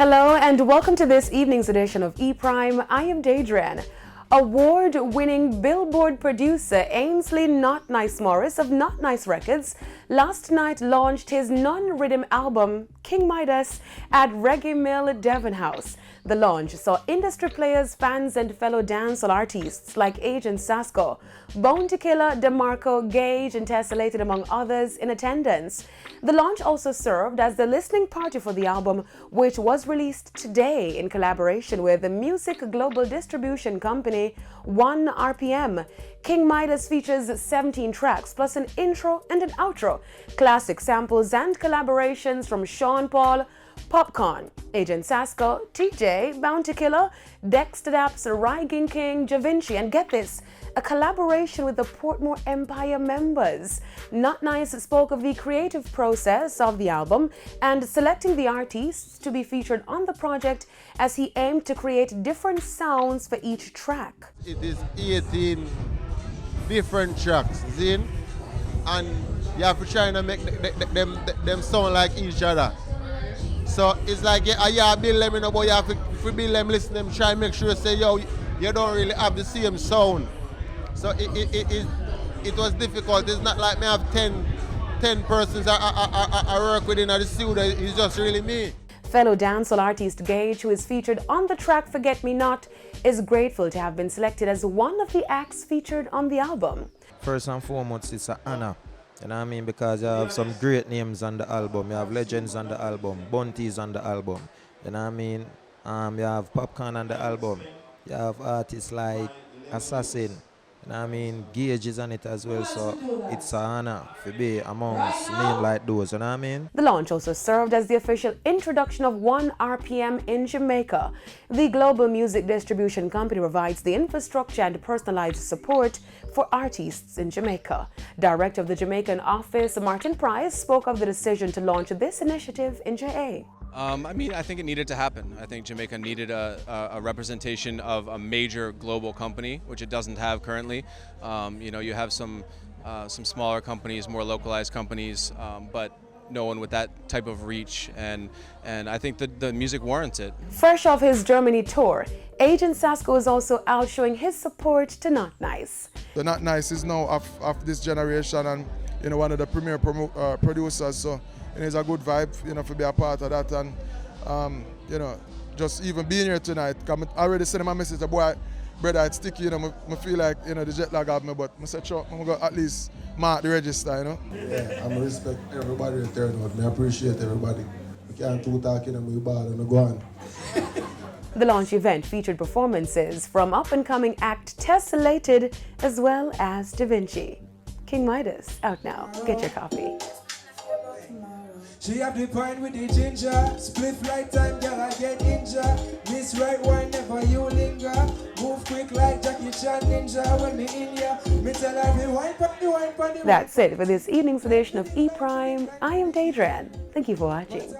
Hello and welcome to this evening's edition of E-Prime. I am Daedran. Award-winning Billboard producer Ainsley Not Nice Morris of Not Nice Records last night launched his non-rhythm album King Midas at Reggae Mill Devon House. The launch saw industry players, fans and fellow dancehall artists like Agent Sasco, Bounty Killer, DeMarco, Gage and Tessellated among others in attendance. The launch also served as the listening party for the album, which was released today in collaboration with the music global distribution company 1RPM. King Midas features 17 tracks plus an intro and an outro, classic samples and collaborations from Sean Paul, Popcorn, Agent Sasco, TJ, Bounty Killer, Dexter Daps, Rygan King, Javinci, and get this, a collaboration with the Portmore Empire members. Not Nice spoke of the creative process of the album and selecting the artists to be featured on the project as he aimed to create different sounds for each track. It is 18 different tracks, Zin, and you have to try to make them sound like each other. So it's like, yeah, build them, but you have to build them, listen to them, try and make sure, say, yo, you don't really have the same sound. So it was difficult. It's not like me have 10 persons I work with in the studio. It's just really me. Fellow dancehall artist Gage, who is featured on the track Forget Me Not, is grateful to have been selected as one of the acts featured on the album. First and foremost, it's an honor. You know what I mean? Because you have some great names on the album. You have legends on the album, Bounties on the album. You know what I mean? You have Popcorn on the album. You have artists like Assassin. You know what I mean? Gage is on it as well, so it's an honor to be amongst names like those, you know what I mean? The launch also served as the official introduction of 1RPM in Jamaica. The global music distribution company provides the infrastructure and personalized support for artists in Jamaica. Director of the Jamaican office, Martin Price, spoke of the decision to launch this initiative in JA. I think it needed to happen. I think Jamaica needed a representation of a major global company, which it doesn't have currently. You have some smaller companies, more localized companies, but no one with that type of reach, and I think that the music warrants it. Fresh off his Germany tour, Agent Sasco is also out showing his support to Not Nice. The Not Nice is now of this generation and one of the premier producers, so it's a good vibe, to be a part of that, and just even being here tonight. I already sent my message, boy, brother, it's sticky, I feel like the jet lag have me, but I said, sure, I'm going to at least mark the register, Yeah, I respect everybody that turned out. I appreciate everybody. We can't do talking and we ball and go on. The launch event featured performances from up-and-coming act Tessellated as well as Javinci. King Midas, out now. Get your copy. She have the pine with the ginger. Split right time, girl, I get injured. Miss right wine, never you linger. Move quick like Jackie Chan Ninja. When me in ya, me tell her me wine pan the That's it for this evening's edition of E-Prime. I am Daedran. Thank you for watching.